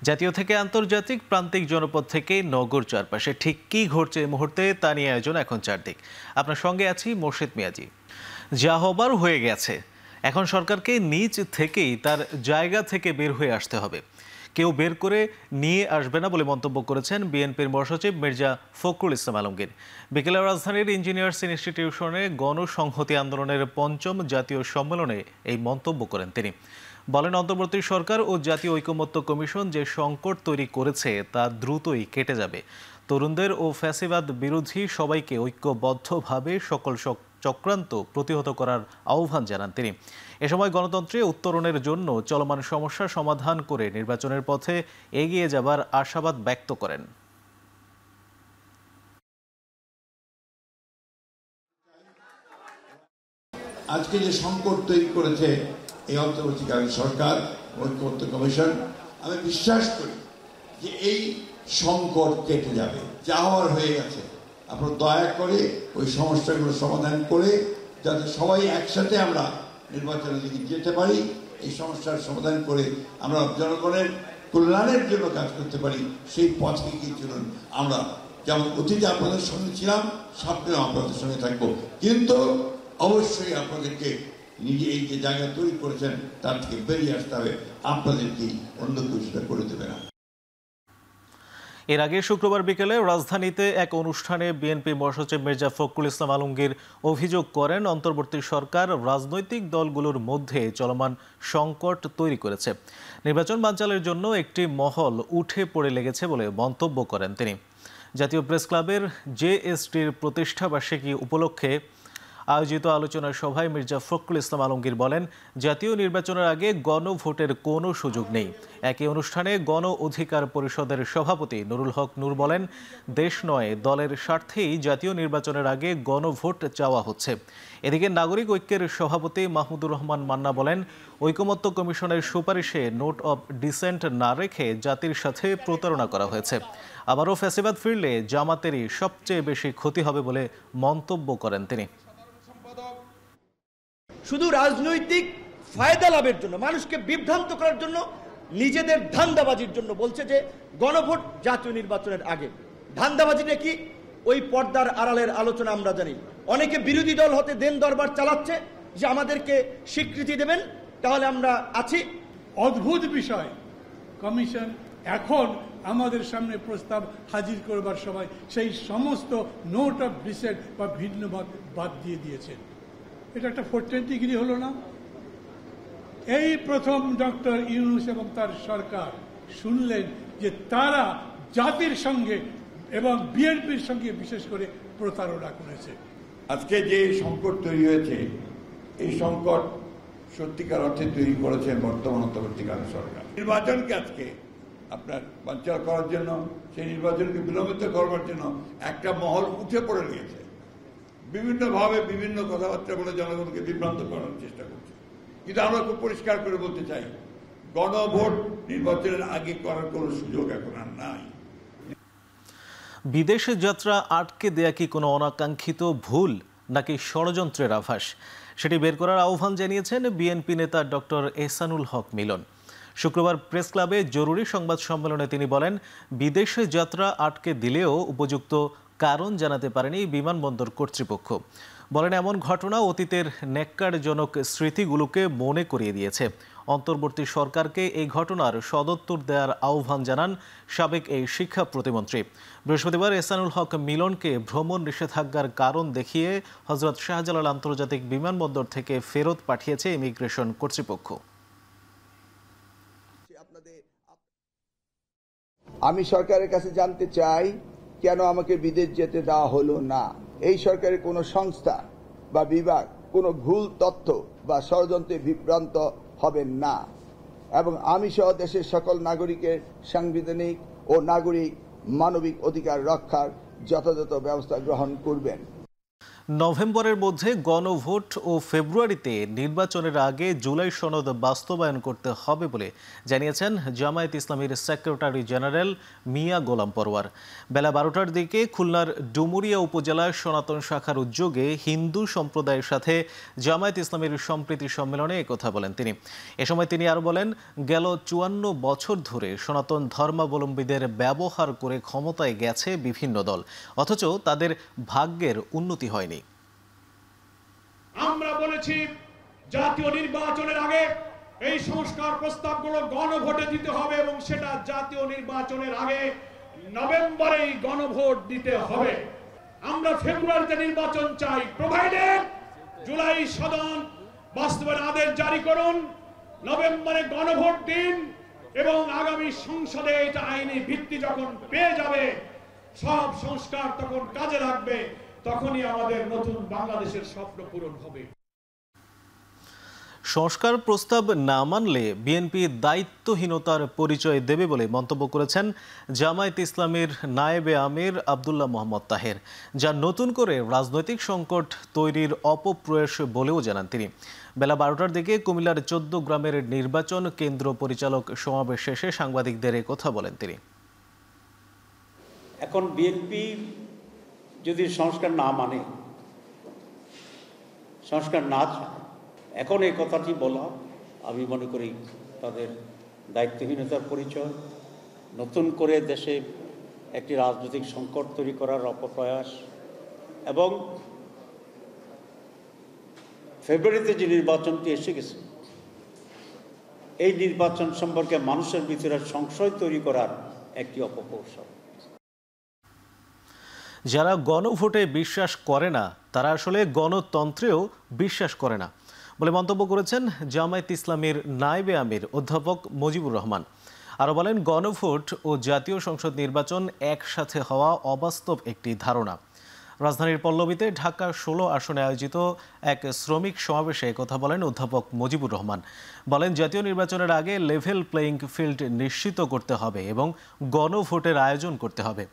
জাতীয় থেকে আন্তর্জাতিক, প্রান্তিক জনপদ থেকে নগর চারপাশে ঠিক কী ঘটছে এই মুহূর্তে তা নিয়ে আয়োজন এখন চারদিক। আপনার সঙ্গে আছি মোর্শেদ মিয়াজি। যা হবার হয়ে গেছে, এখন সরকারকে নিজ থেকেই তার জায়গা থেকে বের হয়ে আসতে হবে। কেউ বের করে নিয়ে আসবে না বলে মন্তব্য করেছেন বিএনপির মহাসচিব মির্জা ফখরুল ইসলাম আলমগীর। বিকেলে রাজধানীর ইঞ্জিনিয়ার্স ইনস্টিটিউশনে গণসংহতি আন্দোলনের ৫ম জাতীয় সম্মেলনে এই মন্তব্য করেন তিনি। বলেন, অন্তর্বর্তী সরকার ও জাতীয় ঐকমত্য কমিশন যে সংকট তৈরি করেছে তা দ্রুতই কেটে যাবে। তরুণদের ও ফ্যাসিবাদ বিরোধী সবাইকে ঐক্যবদ্ধভাবে সকল চক্রান্ত প্রতিহত করার আহ্বান জানান তিনি। এ সময় গণতন্ত্রে উত্তরণের জন্য চলমান সমস্যা সমাধান করে নির্বাচনের পথে এগিয়ে যাবার আশাবাদ ব্যক্ত করেন। আজকে যে সংকট তৈরি করেছে এই অন্তর্বর্তীকালীন সরকার, ঐক্যমত্য কমিশন, আমি বিশ্বাস করি যে এই সংকট কেটে যাবে। যা হওয়ার হয়ে গেছে, আপনারা দয়া করে ওই সমস্যাগুলো সমাধান করে যাতে সবাই একসাথে আমরা নির্বাচনের দিকে যেতে পারি, এই সমস্যার সমাধান করে আমরা জনগণের কল্যাণের জন্য কাজ করতে পারি, সেই পথে গিয়ে চলুন। আমরা যেমন অতীতে আপনাদের সঙ্গে ছিলাম, সামনেও আপনাদের সঙ্গে থাকবো, কিন্তু অবশ্যই আপনাদেরকে নিজে এই যে জায়গা তৈরি করেছেন তার থেকে বেরিয়ে আসতে হবে। আপনাদেরকেই অন্য কেউ সেটা করে দেবে না। এর আগে শুক্রবার বিকেলে রাজধানীতে এক অনুষ্ঠানে বিএনপি মহাসচিব মির্জা ফখরুল ইসলাম আলমগীর অভিযোগ করেন, অন্তর্বর্তী সরকার রাজনৈতিক দলগুলোর মধ্যে চলমান সংকট তৈরি করেছে। নির্বাচন বানচালের জন্য একটি মহল উঠে পড়ে লেগেছে বলে মন্তব্য করেন তিনি। জাতীয় প্রেস ক্লাবের জেএসটির প্রতিষ্ঠা বার্ষিকী উপলক্ষে আয়োজিত আলোচনা সভায় মির্জা ফখরুল ইসলাম আলমগীর বলেন, জাতীয় নির্বাচনের আগে গণভোটের কোনো সুযোগ নেই। একই অনুষ্ঠানে গণ অধিকার পরিষদের সভাপতি নুরুল হক নূর বলেন, দেশ নয় দলের স্বার্থেই জাতীয় নির্বাচনের আগে গণভোট চাওয়া হচ্ছে। এদিকে নাগরিক ঐক্যের সভাপতি মাহমুদুর রহমান মান্না বলেন, ঐকমত্য কমিশনের সুপারিশে নোট অব ডিসেন্ট না রেখে জাতির সাথে প্রতারণা করা হয়েছে। আবারও ফ্যাসিবাদ ফিরলে জামাতেরই সবচেয়ে বেশি ক্ষতি হবে বলে মন্তব্য করেন তিনি। শুধু রাজনৈতিক ফায়দা লাভের জন্য, মানুষকে বিভ্রান্ত করার জন্য, নিজেদের ধান্দাবাজির জন্য বলছে যে গণভোট জাতীয় নির্বাচনের আগে। ধান্দাবাজিটা কি? ওই পর্দার আড়ালের আলোচনা আমরা জানি। অনেকে বিরোধী দল হতে দেন দরবার চালাচ্ছে যে আমাদেরকে স্বীকৃতি দেবেন, তাহলে আমরা আছি। অদ্ভুত বিষয়, কমিশন এখন আমাদের সামনে প্রস্তাব হাজির করবার সময় সেই সমস্ত নোট অফ ডিসেন্ট বা ভিন্ন বাদ দিয়ে দিয়েছেন। এটা একটা 410 ডিগ্রি হলো না? এই প্রথম ডক্টর ইউনূস এবং তার সরকার শুনলেন যে তারা জাতির সঙ্গে এবং বিএনপির সঙ্গে বিশেষ করে প্রতারণা করেছে। আজকে যে সংকট তৈরি হয়েছে, এই সংকট সত্যিকার অর্থে তৈরি করেছে বর্তমান অন্তর্বর্তীকালীন সরকার। নির্বাচনকে আজকে আপনার বানচাল করার জন্য, সেই নির্বাচনকে বিলম্বিত করবার জন্য একটা মহল উঠে পড়ে গিয়েছে। বিভিন্নভাবে বিভিন্ন কথাবার্তা বলে জনগণকে বিভ্রান্ত করার চেষ্টা করছে। কিন্তু আমরা খুব পরিষ্কার করে বলতে চাই, গণভোট নির্বাচনের আগে করার কোনো সুযোগ এখন আর নাই। বিদেশে যাত্রা আটকে দেয়া কি কোনো অনাকাঙ্ক্ষিত ভুল নাকি ষড়যন্ত্রের আভাস, সেটি বের করার আহ্বান জানিয়েছেন বিএনপি নেতা ডক্টর এহসানুল হক মিলন। শুক্রবার প্রেস ক্লাবে জরুরি সংবাদ সম্মেলনে তিনি বলেন, বিদেশে যাত্রা আটকে দিলেও উপযুক্ত কারণ জানাতে পারেনি বিমানবন্দর কর্তৃপক্ষ। বলেন, এমন ঘটনা অতীতের ন্যাক্কারজনক স্মৃতিগুলোকে মনে করিয়ে দিয়েছে। অন্তর্বর্তী সরকারকে এই ঘটনার সদুত্তর দেওয়ার আহ্বান জানান সাবেক এই শিক্ষা প্রতিমন্ত্রী। বৃহস্পতিবার এহসানুল হক মিলনকে ভ্রমণ নিষেধাজ্ঞার কারণ দেখিয়ে হযরত শাহজালাল আন্তর্জাতিক বিমানবন্দর থেকে ফেরত পাঠিয়েছে ইমিগ্রেশন কর্তৃপক্ষ। আমি সরকারের কাছে জানতে চাই, কেন আমাকে বিদেশ যেতে দেওয়া হলো না? এই সরকারের কোনো সংস্থা বা বিভাগ কোনো ভুল তথ্য বা ষড়যন্ত্রে বিভ্রান্ত হবেন না, এবং আমি সহ দেশের সকল নাগরিকের সাংবিধানিক ও নাগরিক মানবিক অধিকার রক্ষার যথাযথ ব্যবস্থা গ্রহণ করবেন। নভেম্বরের মধ্যে গণভোট ও ফেব্রুয়ারিতে নির্বাচনের আগে জুলাই সনদ বাস্তবায়ন করতে হবে বলে জানিয়েছেন জামায়াত ইসলামীর সেক্রেটারি জেনারেল মিয়া গোলাম পরোয়ার। বেলা 12টার দিকে খুলনার ডুমুরিয়া উপজেলার সনাতন শাখার উদ্যোগে হিন্দু সম্প্রদায়ের সাথে জামায়াত ইসলামীর সম্প্রীতি সম্মেলনে একথা বলেন তিনি। এ সময় তিনি আরও বলেন, গেল 54 বছর ধরে সনাতন ধর্মাবলম্বীদের ব্যবহার করে ক্ষমতায় গেছে বিভিন্ন দল, অথচ তাদের ভাগ্যের উন্নতি হয়নি। আমরা বলেছি জাতীয় নির্বাচনের আগে এই সংস্কার প্রস্তাবগুলো গণভোটে দিতে হবে এবং সেটা জাতীয় নির্বাচনের আগে নভেম্বরেই গণভোট দিতে হবে। আমরা ফেব্রুয়ারিতে নির্বাচন চাই, প্রোভাইডেড জুলাই সদন বাস্তবায়ন আদেশ জারি করুন, নভেম্বরে গণভোট দিন এবং আগামী সংসদে এটা আইনি ভিত্তি যখন পেয়ে যাবে, সব সংস্কার তখন কাজে লাগবে, তখনই আমাদের নতুন বাংলাদেশের স্বপ্ন পূরণ হবে। সংস্কার প্রস্তাব না মানলে বিএনপি দায়িত্বহীনতার পরিচয় দেবে বলে মন্তব্য করেছেন জামায়াত ইসলামীর নায়েবে আমির আব্দুল্লাহ মোহাম্মদ তাহের, যা নতুন করে রাজনৈতিক সংকট তৈরির অপপ্রয়াস বলেও জানান তিনি। বেলা 12টার দিকে কুমিল্লার 14 গ্রামের নির্বাচন কেন্দ্র পরিচালক সমাবেশ শেষে সাংবাদিকদের কথা বলেন তিনি। এখন বিএনপি যদি সংস্কার না মানে, সংস্কার না চায়, এখন এই কথাটি বলা আমি মনে করি তাদের দায়িত্বহীনতার পরিচয়, নতুন করে দেশে একটি রাজনৈতিক সংকট তৈরি করার অপপ্রয়াস, এবং ফেব্রুয়ারিতে যে নির্বাচনটি এসে গেছে এই নির্বাচন সম্পর্কে মানুষের ভিতরে সংশয় তৈরি করার একটি অপকৌশল। যারা গণভোটে বিশ্বাস করে না তারা আসলে গণতন্ত্রেও বিশ্বাস করে না বলে মন্তব্য করেছেন জামায়াত ইসলামীর নায়েবে আমির অধ্যাপক মুজিবুর রহমান। আরও বলেন, গণভোট ও জাতীয় সংসদ নির্বাচন একসাথে হওয়া অবাস্তব একটি ধারণা। রাজধানীর পল্লবীতে ঢাকা 16 আসনে আয়োজিত এক শ্রমিক সমাবেশে কথা বলেন অধ্যাপক মুজিবুর রহমান। বলেন, জাতীয় নির্বাচনের আগে লেভেল প্লেয়িং ফিল্ড নিশ্চিত করতে হবে এবং গণভোটের আয়োজন করতে হবে।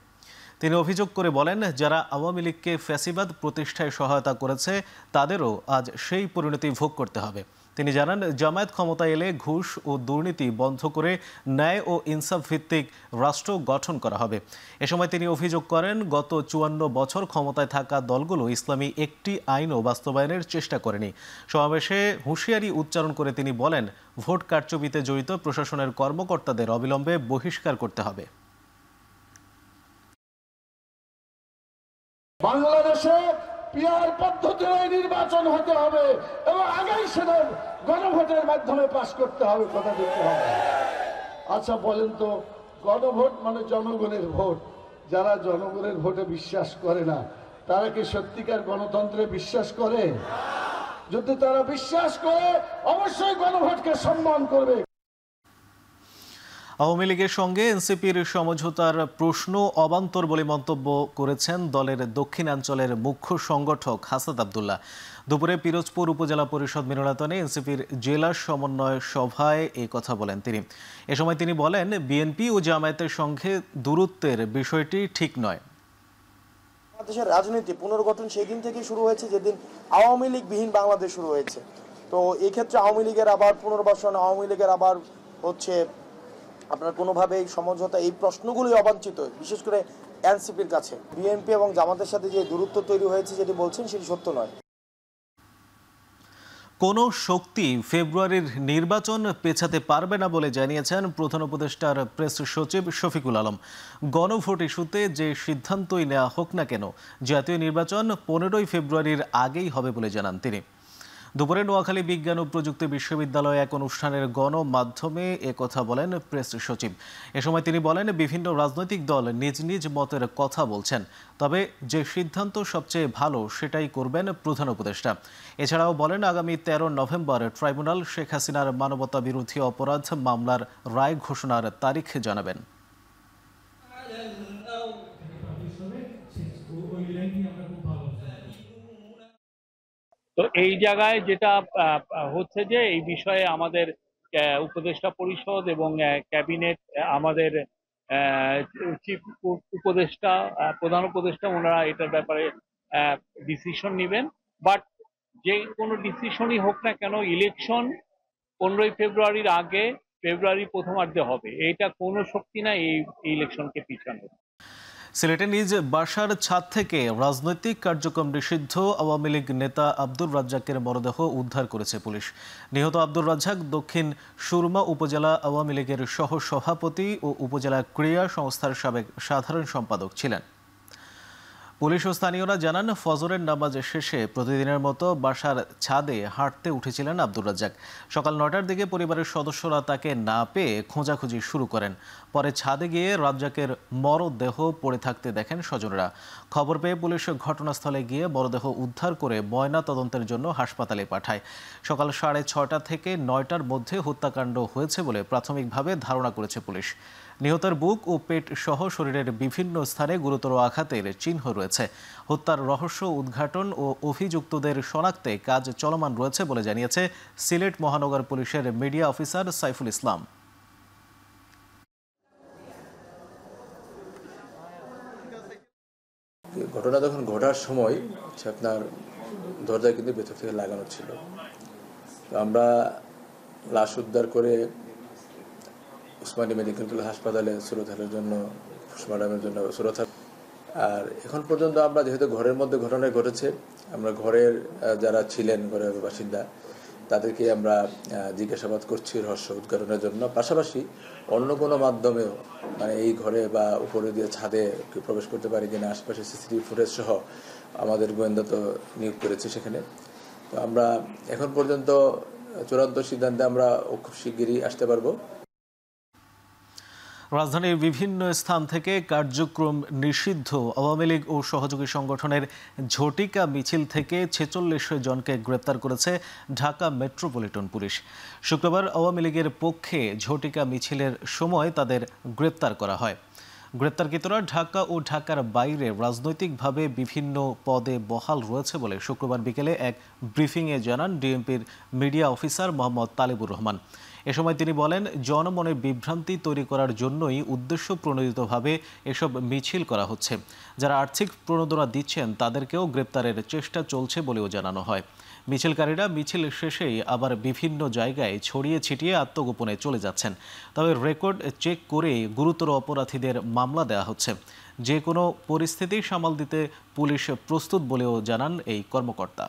তিনি অভিযোগ করে বলেন, যারা আওয়ামী লীগকে ফ্যাসিবাদ প্রতিষ্ঠায় সহায়তা করেছে তাদেরও আজ সেই পরিণতি ভোগ করতে হবে। তিনি জানান, জামায়াত ক্ষমতায় এলে ঘুষ ও দুর্নীতি বন্ধ করে ন্যায় ও ইনসাফ ভিত্তিক রাষ্ট্র গঠন করা হবে। এ সময় তিনি অভিযোগ করেন, গত 54 বছর ক্ষমতায় থাকা দলগুলো ইসলামী একটি আইনও বাস্তবায়নের চেষ্টা করেনি। সমাবেশে হুঁশিয়ারি উচ্চারণ করে তিনি বলেন, ভোট কারচুপিতে জড়িত প্রশাসনের কর্মকর্তাদের অবিলম্বে বহিষ্কার করতে হবে। বাংলাদেশে পিআর পদ্ধতির নির্বাচন হতে হবে এবং আগেই সেটা গণভোটের মাধ্যমে পাশ করতে হবে, কথা দিতে হবে। আচ্ছা বলেন তো, গণভোট মানে জনগণের ভোট। যারা জনগণের ভোটে বিশ্বাস করে না তারা কি সত্যিকার গণতন্ত্রে বিশ্বাস করে? যদি তারা বিশ্বাস করে অবশ্যই গণভোটকে সম্মান করবে। আওয়ামী লীগের সঙ্গে এনসিপির সমঝোতার প্রশ্ন অবান্তর বলে মন্তব্য করেছেন দলের দক্ষিণাঞ্চলের মুখ্য সংগঠক হাসাদ আব্দুল্লাহ। দুপুরে পিরোজপুর উপজেলা পরিষদ মিলনায়তনে এনসিপির জেলা সমন্বয় সভায় এই কথা বলেন তিনি। এ সময় তিনি বলেন, বিএনপি ও জামায়াতের সঙ্গে দূরত্বের বিষয়টি ঠিক নয়। বাংলাদেশের রাজনীতি পুনর্গঠন সেই দিন থেকেই শুরু হয়েছে যেদিন আওয়ামী লীগ বিহীন বাংলাদেশ শুরু হয়েছে। তো এই ক্ষেত্রে আওয়ামী লীগের আবার পুনর্বাসন, আওয়ামী লীগের আবার হচ্ছে আপনার কোনোভাবে এই সমঝোতা, এই প্রশ্নগুলোই অবাঞ্ছিত, বিশেষ করে এনসিপির কাছে। বিএনপি এবং জামাতের সাথে যে দূরত্ব তৈরি হয়েছে যেটি বলছেন সেটি সত্য নয়। কোনো শক্তি ফেব্রুয়ারির নির্বাচন পেছাতে পারবে না বলে জানিয়েছেন প্রধান উপদেষ্টার প্রেস সচিব শফিকুল আলম। গণভোট ইস্যুতে যে সিদ্ধান্তই নেওয়া হোক না কেন, জাতীয় নির্বাচন 15 ফেব্রুয়ারির আগেই হবে বলে জানান তিনি। দুপুরে নোয়াখালী বিজ্ঞান ও প্রযুক্তি বিশ্ববিদ্যালয়ে এক অনুষ্ঠানের গণমাধ্যমে একথা বলেন প্রেস সচিব। এ সময় তিনি বলেন, বিভিন্ন রাজনৈতিক দল নিজ নিজ মতের কথা বলছেন, তবে যে সিদ্ধান্ত সবচেয়ে ভালো সেটাই করবেন প্রধান উপদেষ্টা। এছাড়াও বলেন, আগামী 13 নভেম্বর ট্রাইব্যুনাল শেখ হাসিনার মানবতা বিরোধী অপরাধ মামলার রায় ঘোষণার তারিখ জানাবেন। তো এই জায়গায় যেটা হচ্ছে যে এই বিষয়ে আমাদের উপদেষ্টা পরিষদ এবং ক্যাবিনেট, আমাদের চিফ উপদেষ্টা, প্রধান উপদেষ্টা, ওনারা এটার ব্যাপারে ডিসিশন নেবেন। বাট যে কোনো ডিসিশনই হোক না কেন, ইলেকশন 15ই ফেব্রুয়ারির আগে ফেব্রুয়ারি প্রথমার্ধে হবে। এটা কোনো শক্তি না এই ইলেকশনকে পিছানো। সিলেটে নিজ বাসার ছাদ থেকে রাজনৈতিক কার্যক্রম নিষিদ্ধ আওয়ামী লীগ নেতা আব্দুর রাজ্জাকের মরদেহ উদ্ধার করেছে পুলিশ। নিহত আব্দুর রাজ্জাক দক্ষিণ সুরমা উপজেলা আওয়ামী লীগের সহ সভাপতি ও উপজেলা ক্রীড়া সংস্থার সাবেক সাধারণ সম্পাদক ছিলেন। পুলিশ ও স্থানীয়রা জানান, ফজরের নামাজ শেষে প্রতিদিনের মতো বাসার ছাদে হাঁটতে উঠেছিলেন আব্দুর রাজ্জাক। সকাল 9টার দিকে পরিবারের সদস্যরা তাকে না পেয়ে খোঁজাখুঁজি শুরু করেন। পরে ছাদে গিয়ে রাজ্জাকের মরদেহ পড়ে থাকতে দেখেন স্বজনরা। খবর পেয়ে পুলিশ ঘটনাস্থলে গিয়ে মরদেহ উদ্ধার করে ময়না তদন্তের জন্য হাসপাতালে পাঠায়। সকাল 6:30 থেকে 9টার মধ্যে হত্যাকাণ্ড হয়েছে বলে প্রাথমিকভাবে ধারণা করেছে পুলিশ। নিহতের বুক ও পেট সহ শরীরের বিভিন্ন স্থানে গুরুতর আঘাতের চিহ্ন রয়েছে। হত্যার রহস্য উদ্ঘাটন ও অভিযুক্তদের শনাক্তে কাজ চলমান রয়েছে বলে জানিয়েছে সিলেট মহানগর পুলিশের মিডিয়া অফিসার সাইফুল ইসলাম। ঘটনা যখন ঘটার সময় আপনার দরজা কিন্তু ভেতর থেকে লাগানো ছিল। তো আমরা লাশ উদ্ধার করে উসমানী মেডিকেল কলেজ হাসপাতালে সুরতহালের জন্য পোস্টমর্টমের জন্য সুরতহাল। আর এখন পর্যন্ত আমরা যেহেতু ঘরের মধ্যে ঘটনা ঘটেছে, আমরা ঘরের যারা ছিলেন ঘরের বাসিন্দা তাদেরকে আমরা জিজ্ঞাসাবাদ করছি রহস্য উদ্ঘাটনের জন্য। পাশাপাশি অন্য কোনো মাধ্যমেও মানে এই ঘরে বা উপরে দিয়ে ছাদে প্রবেশ করতে পারি কিনা, আশেপাশে সিসিটিভি ফুটেজ সহ আমাদের গোয়েন্দা তো নিয়োগ করেছি সেখানে। তো আমরা এখন পর্যন্ত চূড়ান্ত সিদ্ধান্তে আমরা খুব শিগগিরই আসতে পারবো। রাজধানীর বিভিন্ন স্থান থেকে কার্যক্রম নিষিদ্ধ আওয়ামী লীগ ও সহযোগী সংগঠনের ঝটিকা মিছিল থেকে 46 জনকে গ্রেপ্তার করেছে ঢাকা মেট্রোপলিটন পুলিশ। শুক্রবার আওয়ামী লীগের পক্ষে ঝটিকা মিছিলের সময় তাদের গ্রেপ্তার করা হয়। গ্রেপ্তারকৃতরা ঢাকা ও ঢাকার বাইরে রাজনৈতিকভাবে বিভিন্ন পদে বহাল রয়েছে বলে শুক্রবার বিকেলে এক ব্রিফিংয়ে জানান ডিএমপির মিডিয়া অফিসার মোহাম্মদ তালেবুর রহমান। এ সময় তিনি বলেন, জনমনে বিভ্রান্তি তৈরি করার জন্যই উদ্দেশ্য প্রণোদিতভাবে এসব মিছিল করা হচ্ছে। যারা আর্থিক প্রণোদনা দিচ্ছেন তাদেরকেও গ্রেপ্তারের চেষ্টা চলছে বলেও জানানো হয়। মিছিলকারীরা মিছিল শেষেই আবার বিভিন্ন জায়গায় ছড়িয়ে ছিটিয়ে আত্মগোপনে চলে যাচ্ছেন। তবে রেকর্ড চেক করে গুরুতর অপরাধীদের মামলা দেওয়া হচ্ছে। যে কোনো পরিস্থিতি সামাল দিতে পুলিশ প্রস্তুত বলেও জানান এই কর্মকর্তা।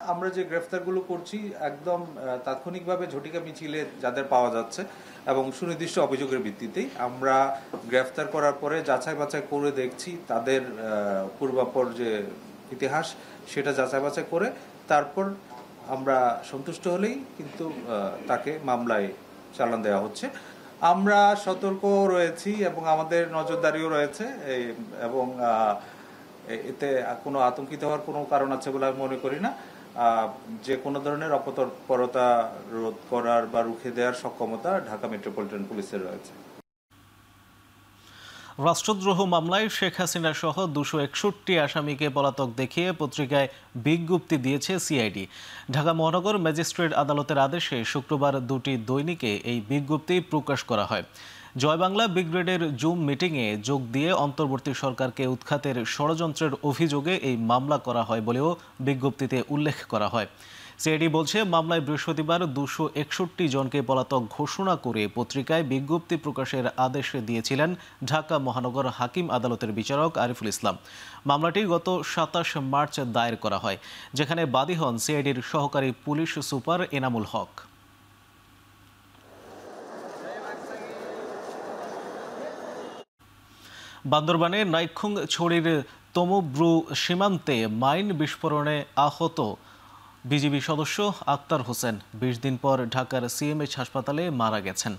আমরা যে গ্রেফতারগুলো করছি একদম তাৎক্ষণিকভাবে ঝটিকা মিছিলে যাদের পাওয়া যাচ্ছে এবং সুনির্দিষ্ট অভিযোগের ভিত্তিতেই আমরা গ্রেফতার করার পরে যাচাই বাছাই করে দেখছি তাদের পূর্বাপর যে ইতিহাস সেটা যাচাই বাছাই করে তারপর আমরা সন্তুষ্ট হলেই কিন্তু তাকে মামলায় চালান দেওয়া হচ্ছে। আমরা সতর্ক রয়েছি এবং আমাদের নজরদারিও রয়েছে এবং এতে কোনো আতঙ্কিত হওয়ার কোনো কারণ আছে বলে আমি মনে করি না। যে কোনো ধরনের অপতৎপরতা রোধ করার বা রুখে দেওয়ার সক্ষমতা ঢাকা মেট্রোপলিটন পুলিশের রয়েছে। রাষ্ট্রদ্রোহ মামলায় শেখ হাসিনা সহ 261 আসামিকে পলাতক দেখিয়ে পত্রিকায় বিজ্ঞপ্তি দিয়েছে সিআইডি। ঢাকা মহানগর ম্যাজিস্ট্রেট আদালতের আদেশে শুক্রবার দুটি দৈনিকে এই বিজ্ঞপ্তি প্রকাশ করা হয়। জয় বাংলা ব্রিগেডের জুম মিটিংয়ে যোগ দিয়ে অন্তর্বর্তী সরকারকে উৎখাতের ষড়যন্ত্রের অভিযোগে এই মামলা করা হয় বলেও বিজ্ঞপ্তিতে উল্লেখ করা হয়। সিআইডি বলছে, মামলায় বৃহস্পতিবার 261 জনকে পলাতক ঘোষণা করে পত্রিকায় বিজ্ঞপ্তি প্রকাশের আদেশ দিয়েছিলেন ঢাকা মহানগর হাকিম আদালতের বিচারক আরিফুল ইসলাম। মামলাটি গত 27 মার্চ দায়ের করা হয়, যেখানে বাদী হন সিআইডির সহকারী পুলিশ সুপার এনামুল হক। বান্দরবানে নাইক্ষুং ছড়ির তমব্রু সীমান্তে মাইন বিস্ফোরণে আহত বিজিবি সদস্য আক্তার হোসেন 20 দিন পর ঢাকার সিএমএইচ হাসপাতালে মারা গেছেন।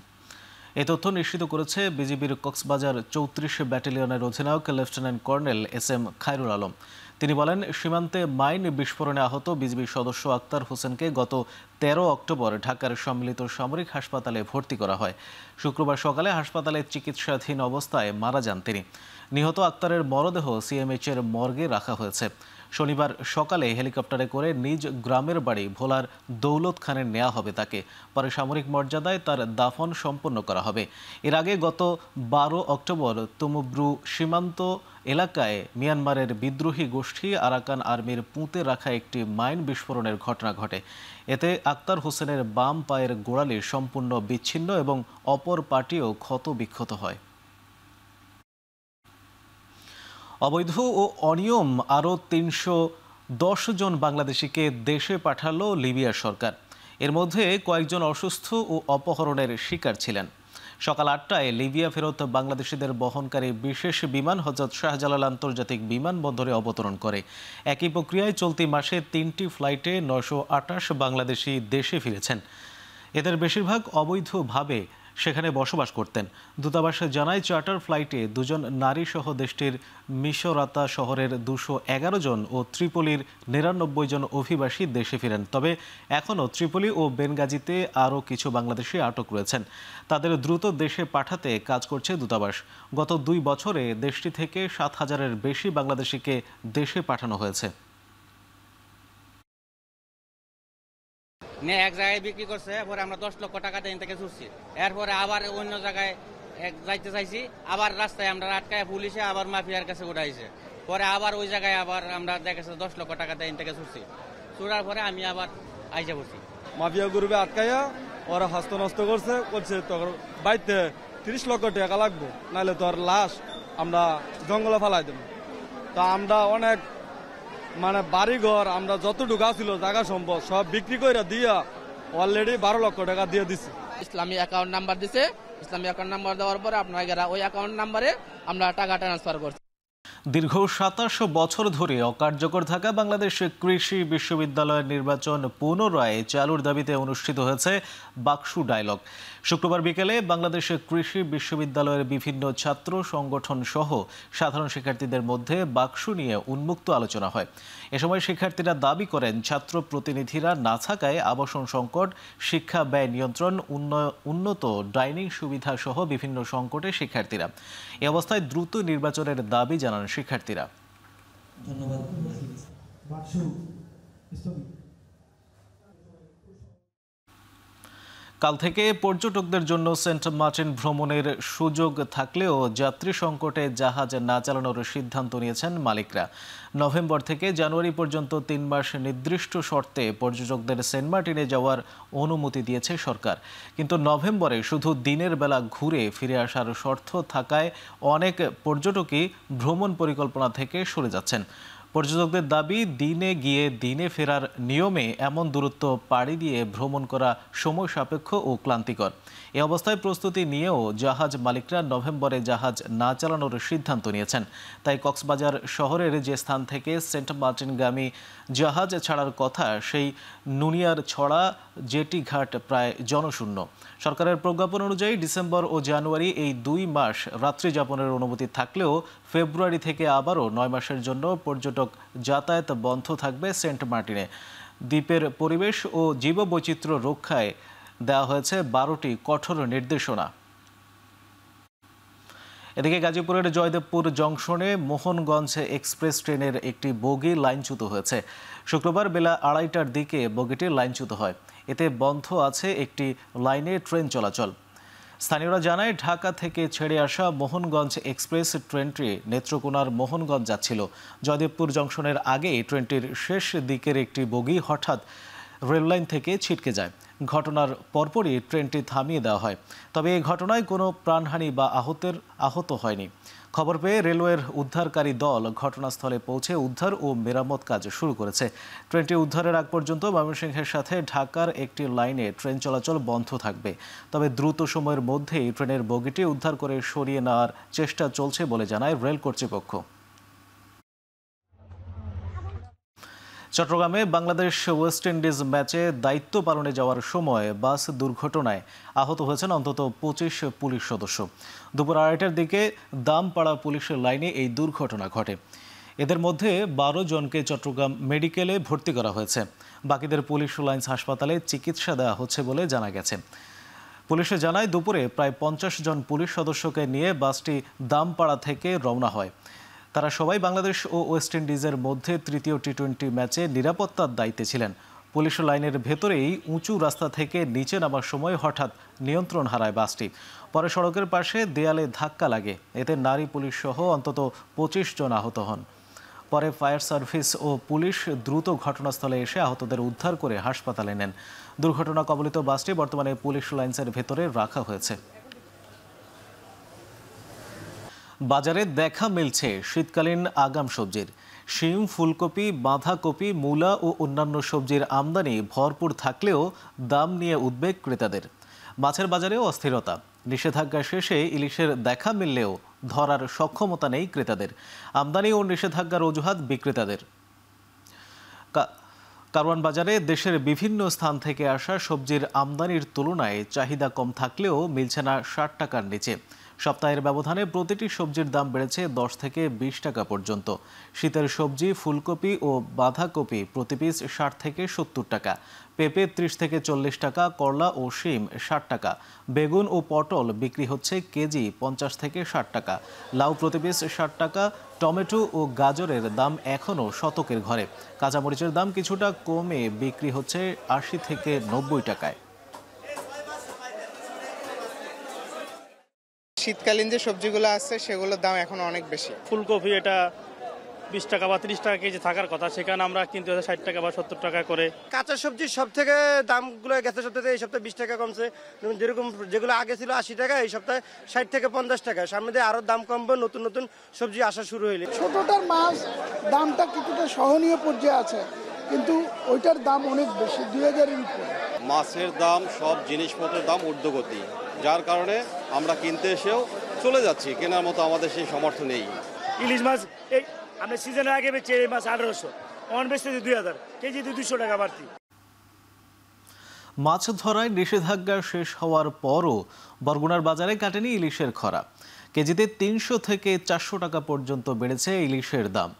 এ তথ্য নিশ্চিত করেছে বিজিবির কক্সবাজার 34 ব্যাটালিয়নের অধিনায়ক lieutenant colonel SM Khairul Alam. তিনি বলেন, সীমান্তে মাইন বিস্ফোরণে আহত বিজিবি সদস্য আক্তার হোসেনকে গত 13 অক্টোবর ঢাকার সম্মিলিত সামরিক হাসপাতালে ভর্তি করা হয়। শুক্রবার সকালে হাসপাতালে চিকিৎসাধীন অবস্থায় মারা যান তিনি। নিহত আক্তারের মরদেহ সিএমএইচের মর্গে রাখা হয়েছে। শনিবার সকালে হেলিকপ্টারে করে নিজ গ্রামের বাড়ি ভোলার দৌলত খানে নেওয়া হবে তাকে। পরে সামরিক মর্যাদায় তার দাফন সম্পন্ন করা হবে। এর আগে গত 12 অক্টোবর তমুব্রু সীমান্ত এলাকায় মিয়ানমারের বিদ্রোহী গোষ্ঠী আরাকান আর্মির পুঁতে রাখা একটি মাইন বিস্ফোরণের ঘটনা ঘটে। এতে আক্তার হোসেনের বাম পায়ের গোড়ালি সম্পূর্ণ বিচ্ছিন্ন এবং অপর পাটিও ক্ষত বিক্ষত হয়। অবৈধ ও অনিয়ম আরও 310 জন বাংলাদেশিকে দেশে পাঠালো লিবিয়া সরকার। এর মধ্যে কয়েকজন অসুস্থ ও অপহরণের শিকার ছিলেন। সকাল 8টায় লিবিয়া ফেরত বাংলাদেশিদের বহনকারী বিশেষ বিমান হযরত শাহজালাল আন্তর্জাতিক বিমানবন্দরে অবতরণ করে। একই প্রক্রিয়ায় চলতি মাসে 3টি ফ্লাইটে 928 বাংলাদেশি দেশে ফিরেছেন। এদের বেশিরভাগ অবৈধভাবে সেখানে বসবাস করতেন। দূতাবাস জানায় চার্টার ফ্লাইটে 2 জন নারী সহ দেশটির মিশরাতা শহরের 211 জন ও ত্রিপলির 99 জন অভিবাসী দেশে ফিরেন। তবে এখনও ত্রিপলি ও বেনগাজিতে আরও কিছু বাংলাদেশি আটক রয়েছেন। তাদের দ্রুত দেশে পাঠাতে কাজ করছে দূতাবাস। গত 2 বছরে দেশটি থেকে 7,000-এর বেশি বাংলাদেশিকে দেশে পাঠানো হয়েছে। এক জায়গায় বিক্রি করছে, পরে আমরা 10 লক্ষ টাকা দিয়ে থেকে ছুটছি। এরপরে আবার অন্য জায়গায় যাইতে চাইছি, আবার রাস্তায় আমরা আটকায় পুলিশে আবার মাফিয়ার কাছে উঠাইছে। পরে আবার ওই জায়গায় আবার আমরা দেখেছি 10 লক্ষ টাকা দিয়ে থেকে ছুটছি। ছুটার পরে আমি আবার আইসা পড়ছি। মাফিয়া গ্রুপে আটকাইয়া ওরা হস্ত নষ্ট করছে তখন বাইতে 30 লক্ষ টাকা লাগবে, নাহলে তোর লাশ আমরা জঙ্গলে ফেলাই দেব। তো আমরা অনেক বাড়িঘর আমরা যতটুকু ছিল জায়গা সম্পদ সব বিক্রি করে দিয়া অলরেডি 12 লক্ষ টাকা দিয়ে দিচ্ছি। ইসলামী অ্যাকাউন্ট নাম্বার দিছে, ইসলামী অ্যাকাউন্ট নাম্বার দেওয়ার পরে আপনারা ওই অ্যাকাউন্ট নাম্বারে আমরা টাকা ট্রান্সফার করছি। দীর্ঘ 27 বছর ধরে অকার্যকর থাকা বাংলাদেশ কৃষি বিশ্ববিদ্যালয়ের নির্বাচন পুনরায় চালুর দাবিতে অনুষ্ঠিত হয়েছে বাকসু ডায়লগ। শুক্রবার বিকেলে বাংলাদেশ কৃষি বিশ্ববিদ্যালয়ের বিভিন্ন ছাত্র সংগঠন সহ সাধারণ শিক্ষার্থীদের মধ্যে বাকসু নিয়ে উন্মুক্ত আলোচনা হয়। এ সময় শিক্ষার্থীরা দাবি করেন ছাত্র প্রতিনিধিরা না থাকায় আবাসন সংকট, শিক্ষা ব্যয় নিয়ন্ত্রণ, উন্নত ডাইনিং সুবিধা সহ বিভিন্ন সংকটে শিক্ষার্থীরা। এ অবস্থায় দ্রুত নির্বাচনের দাবি জানান শিক্ষার্থীরা। কাল থেকে পর্যটকদের জন্য সেন্ট মার্টিন ভ্রমণের সুযোগ থাকলেও যাত্রী সংকটে জাহাজ না চালানোর সিদ্ধান্ত নিয়েছেন মালিকরা। নভেম্বর থেকে জানুয়ারি পর্যন্ত 3 মাস নির্দিষ্ট শর্তে পর্যটকদের সেন্ট মার্টিনে যাওয়ার অনুমতি দিয়েছে সরকার। কিন্তু নভেম্বরে শুধু দিনের বেলা ঘুরে ফিরে আসার শর্ত থাকায় অনেক পর্যটকই ভ্রমণ পরিকল্পনা থেকে সরে যাচ্ছেন। পর্যটকদের দাবি, দিনে গিয়ে দিনে ফেরার নিয়মে এমন দূরত্ব পাড়ি দিয়ে ভ্রমণ করা সময় সাপেক্ষ ও ক্লান্তিকর। এ অবস্থায় প্রস্তুতি নিয়েও জাহাজ মালিকরা নভেম্বরে জাহাজ না চালানোর সিদ্ধান্ত নিয়েছেন। তাই কক্সবাজার শহরের যে স্থান থেকে সেন্ট মার্টিনগামী জাহাজ ছাড়ার কথা সেই নুনিয়ার ছড়া জেটি ঘাট প্রায় জনশূন্য। সরকারের প্রজ্ঞাপন অনুযায়ী ডিসেম্বর ও জানুয়ারি এই 2 মাস রাত্রি যাপনের অনুমতি থাকলেও ফেব্রুয়ারি থেকে আবারও 9 মাসের জন্য পর্যটক যাতায়াত বন্ধ থাকবে সেন্ট মার্টিনে। দ্বীপের পরিবেশ ও জীববৈচিত্র্য রক্ষায় দেওয়া হয়েছে 12টি কঠোর নির্দেশনা। এদিকে গাজীপুরের জয়দেবপুর জংশনে মোহনগঞ্জ এক্সপ্রেস ট্রেনের একটি বগি লাইনচ্যুত হয়েছে। শুক্রবার বেলা 2:30টার দিকে বগিটি লাইনচ্যুত হয়। এতে বন্ধ আছে একটি লাইনে ট্রেন চলাচল। স্থানীয়রা জানায়, ঢাকা থেকে ছেড়ে আসা মোহনগঞ্জ এক্সপ্রেস ট্রেনটি নেত্রকোনার মোহনগঞ্জ যাচ্ছিল। জয়দেবপুর জংশনের আগে ট্রেনটির শেষ দিকের একটি বগি হঠাৎ রেললাইন থেকে ছিটকে যায়। ঘটনার পরপরই ট্রেনটি থামিয়ে দেওয়া হয়। তবে এই ঘটনায় কোনো প্রাণহানি বা আহত হয়নি। খবর পেয়ে রেলওয়ের উদ্ধারকারী দল ঘটনাস্থলে পৌঁছে উদ্ধার ও মেরামত কাজ শুরু করেছে। ট্রেনটি উদ্ধারের আগ পর্যন্ত ময়মনসিংহের সাথে ঢাকার একটি লাইনে ট্রেন চলাচল বন্ধ থাকবে। তবে দ্রুত সময়ের মধ্যেই ট্রেনের বগিটি উদ্ধার করে সরিয়ে নেওয়ার চেষ্টা চলছে বলে জানায় রেল কর্তৃপক্ষ। চট্টগ্রামে বাংলাদেশ ওয়েস্ট ইন্ডিজ ম্যাচে দায়িত্ব পালনে যাওয়ার সময় বাস দুর্ঘটনায় আহত হয়েছেন অন্তত 25 পুলিশ সদস্য। দুপুর 2:30টার দিকে দামপাড়া পুলিশের লাইনে এই দুর্ঘটনা ঘটে। এদের মধ্যে 12 জনকে চট্টগ্রাম মেডিকেলে ভর্তি করা হয়েছে। বাকিদের পুলিশ লাইন্স হাসপাতালে চিকিৎসা দেওয়া হচ্ছে বলে জানা গেছে। পুলিশে জানায়, দুপুরে প্রায় 50 জন পুলিশ সদস্যকে নিয়ে বাসটি দামপাড়া থেকে রওনা হয়। তারা সবাই বাংলাদেশ ও ওয়েস্ট ইন্ডিজের মধ্যে তৃতীয় টি-20 ম্যাচে নিরাপত্তার দায়িত্বে ছিলেন। পুলিশ লাইনের ভেতরেই উঁচু রাস্তা থেকে নিচে নামার সময় হঠাৎ নিয়ন্ত্রণ হারায় বাসটি। পরে সড়কের পাশে দেয়ালে ধাক্কা লাগে, এতে নারী পুলিশ সহ অন্তত 25 জন আহত হন। পরে ফায়ার সার্ভিস ও পুলিশ দ্রুত ঘটনাস্থলে এসে আহতদের উদ্ধার করে হাসপাতালে নেন। দুর্ঘটনা কবলিত বাসটি বর্তমানে পুলিশ লাইন্সের ভেতরে রাখা হয়েছে। বাজারে দেখা মিলছে শীতকালীন আগাম সবজির। শিম, ফুলকপি, বাঁধাকপি, মূলা ও অন্যান্য সবজির আমদানি ভরপুর থাকলেও দাম নিয়ে উদ্বেগ ক্রেতাদের। মাছের বাজারেও অস্থিরতা। নিষেধাজ্ঞা শেষে ইলিশের দেখা মিললেও ধরার সক্ষমতা নেই ক্রেতাদের। আমদানি ও নিষেধাজ্ঞার অজুহাত বিক্রেতাদের। কারওয়ান বাজারে দেশের বিভিন্ন স্থান থেকে আসা সবজির আমদানির তুলনায় চাহিদা কম থাকলেও মিলছে না 60 টাকার নিচে। সপ্তাহের ব্যবধানে প্রতিটি সবজির দাম বেড়েছে 10 থেকে 20 টাকা পর্যন্ত। শীতের সবজি ফুলকপি ও বাঁধাকপি প্রতি পিস 60 থেকে 70 টাকা, পেঁপে 30 থেকে 40 টাকা, করলা ও শিম 60 টাকা, বেগুন ও পটল বিক্রি হচ্ছে কেজি 50 থেকে 60 টাকা, লাউ প্রতি পিস 60 টাকা, টমেটো ও গাজরের দাম এখনও শতকের ঘরে। কাঁচামরিচের দাম কিছুটা কমে বিক্রি হচ্ছে 80 থেকে 90 টাকায়। শীতকালীন যে সবজিগুলো আছে সেগুলোর দাম এখন অনেক বেশি। ফুলকপি এটা 20 টাকা বা 30 টাকা কেজি থাকার কথা, সেখানে আমরা কিনতে হচ্ছে 60 টাকা বা 70 টাকা করে। কাঁচা সবজির সব থেকে দামগুলো গেছে সপ্তাহে, এই সপ্তাহে 20 টাকা কমছে। যেরকম যেগুলো আগে ছিল 80 টাকা, এই সপ্তাহে 60 থেকে 50 টাকা। সামনে দিয়ে আরো দাম কমবে, নতুন নতুন সবজি আসা শুরু হইলে। ছোটটার মাছ দামটা কিছুটা সহনীয় পর্যায়ে আছে, কিন্তু ওইটার দাম অনেক বেশি, 2000-এর উপরে। মাছের দাম, সব জিনিসপত্রের দাম ঊর্ধ্বগতি, যার কারণে আমরা কিনতে এসেও চলে যাচ্ছি, কেনার মতো আমাদের সেই সামর্থ্য নেই। ইলিশ মাছ এই আমরা সিজনের আগে বেচে এই মাছ 1800, অন বেচতে 2000, কেজি 200 টাকা বাড়তি। মাছ ধরায় নিষেধাজ্ঞা শেষ হওয়ার পরও বরগুনার বাজারে কাটেনি ইলিশের খরা। কেজিতে 300 থেকে 400 টাকা পর্যন্ত বেড়েছে ইলিশের দাম।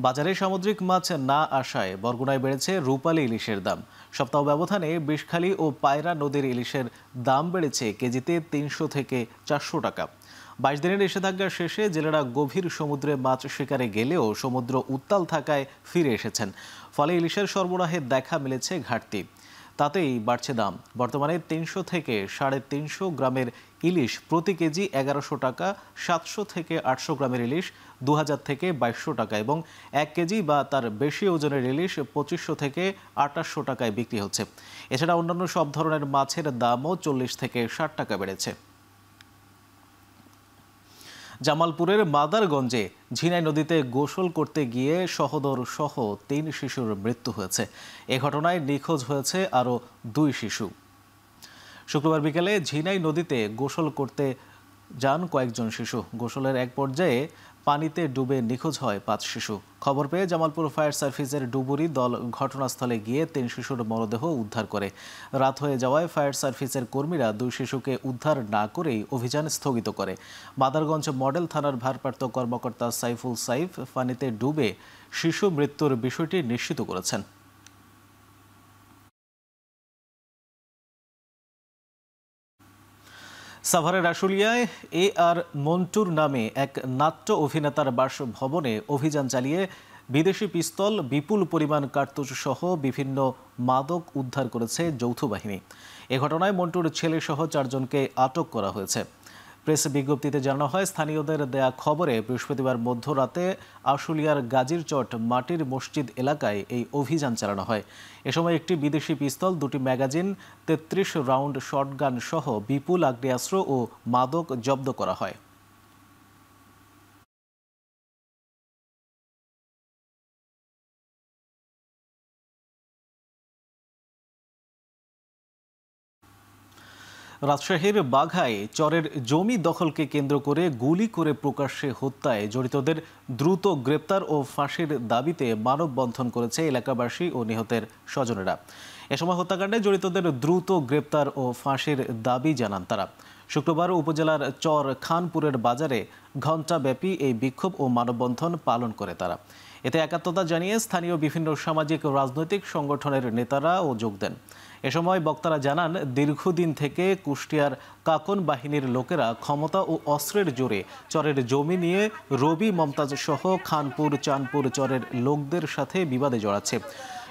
বাজারে সামুদ্রিক মাছ না আসায় বরগুনায় বেড়েছে রূপালী ইলিশের দাম। সপ্তাহ ব্যবধানে বিষখালী ও পায়রা নদীর ইলিশের দাম বেড়েছে কেজিতে 300 থেকে 400 টাকা। 22 দিনের নিষেধাজ্ঞা শেষে জেলেরা গভীর সমুদ্রে মাছ শিকারে গেলেও সমুদ্র উত্তাল থাকায় ফিরে এসেছেন। ফলে ইলিশের সরবরাহে দেখা মিলেছে ঘাটতি, তাতেই বাড়ছে দাম। বর্তমানে 300 থেকে 350 গ্রামের ইলিশ প্রতি কেজি 1100 টাকা, 700 থেকে 800 গ্রামের ইলিশ 2000 থেকে 2200 টাকা এবং 1 কেজি বা তার বেশি ওজনের ইলিশ 2500 থেকে 2800 টাকায় বিক্রি হচ্ছে। এছাড়া অন্যান্য সব ধরনের মাছের দামও 40 থেকে 60 টাকা বেড়েছে। জামালপুরের মাদারগঞ্জে ঝিনাই নদীতে গোসল করতে গিয়ে সহোদর সহ 3 শিশুর মৃত্যু হয়েছে। এ ঘটনায় নিখোঁজ হয়েছে আরও 2 শিশু। শুক্রবার বিকেলে ঝিনাই নদীতে গোসল করতে যান কয়েকজন শিশু। গোসলের এক পর্যায়ে পানিতে ডুবে নিখোঁজ হয় 5 শিশু। খবর পেয়ে জামালপুর ফায়ার সার্ভিসের ডুবুরি দল ঘটনাস্থলে গিয়ে 3 শিশুর মরদেহ উদ্ধার করে। রাত হয়ে যাওয়ায় ফায়ার সার্ভিসের কর্মীরা 2 শিশুকে উদ্ধার না করেই অভিযান স্থগিত করে। মাদারগঞ্জ মডেল থানার ভারপ্রাপ্ত কর্মকর্তা সাইফুল সাইফ পানিতে ডুবে শিশু মৃত্যুর বিষয়টি নিশ্চিত করেছেন। সাভারের আশুলিয়ায় AR মন্টুর নামে এক নাট্য অভিনেতার বাসভবনে অভিযান চালিয়ে বিদেশি পিস্তল, বিপুল পরিমাণ কার্তুজ সহ বিভিন্ন মাদক উদ্ধার করেছে যৌথ বাহিনী। এ ঘটনায় মন্টুর ছেলে সহ 4 জনকে আটক করা হয়েছে। প্রেস বিজ্ঞপ্তিতে জানানো হয়, স্থানীয়দের দেয়া খবরে বৃহস্পতিবার মধ্যরাতে আশুলিয়ার গাজীরচট মাটির মসজিদ এলাকায় এই অভিযান চালানো হয়। এ সময় একটি বিদেশি পিস্তল, 2টি ম্যাগাজিন, 33 রাউন্ড শটগান সহ বিপুল আগ্নেয়াস্ত্র ও মাদক জব্দ করা হয়। রাজশাহীর বাঘায় চরের জমি দখলকে কেন্দ্র করে গুলি করে প্রকাশ্যে হত্যায় জড়িতদের দ্রুত গ্রেপ্তার ও ফাঁসির দাবিতে মানববন্ধন করেছে এলাকাবাসী ও নিহতের স্বজনেরা। এ সময় হত্যাকাণ্ডে জড়িতদের দ্রুত গ্রেপ্তার ও ফাঁসির দাবি জানান তারা। শুক্রবার উপজেলার চর খানপুরের বাজারে ঘণ্টাব্যাপী এই বিক্ষোভ ও মানববন্ধন পালন করে তারা। এতে একাত্মতা জানিয়ে স্থানীয় বিভিন্ন সামাজিক রাজনৈতিক সংগঠনের নেতারাও যোগ দেন। এ সময় বক্তারা জানান, দীর্ঘদিন থেকে কুষ্টিয়ার কাকন বাহিনীর লোকেরা ক্ষমতা ও অস্ত্রের জোরে চরের জমি নিয়ে রবি মমতাজ সহ খানপুর চাঁদপুর চরের লোকদের সাথে বিবাদে জড়াচ্ছে।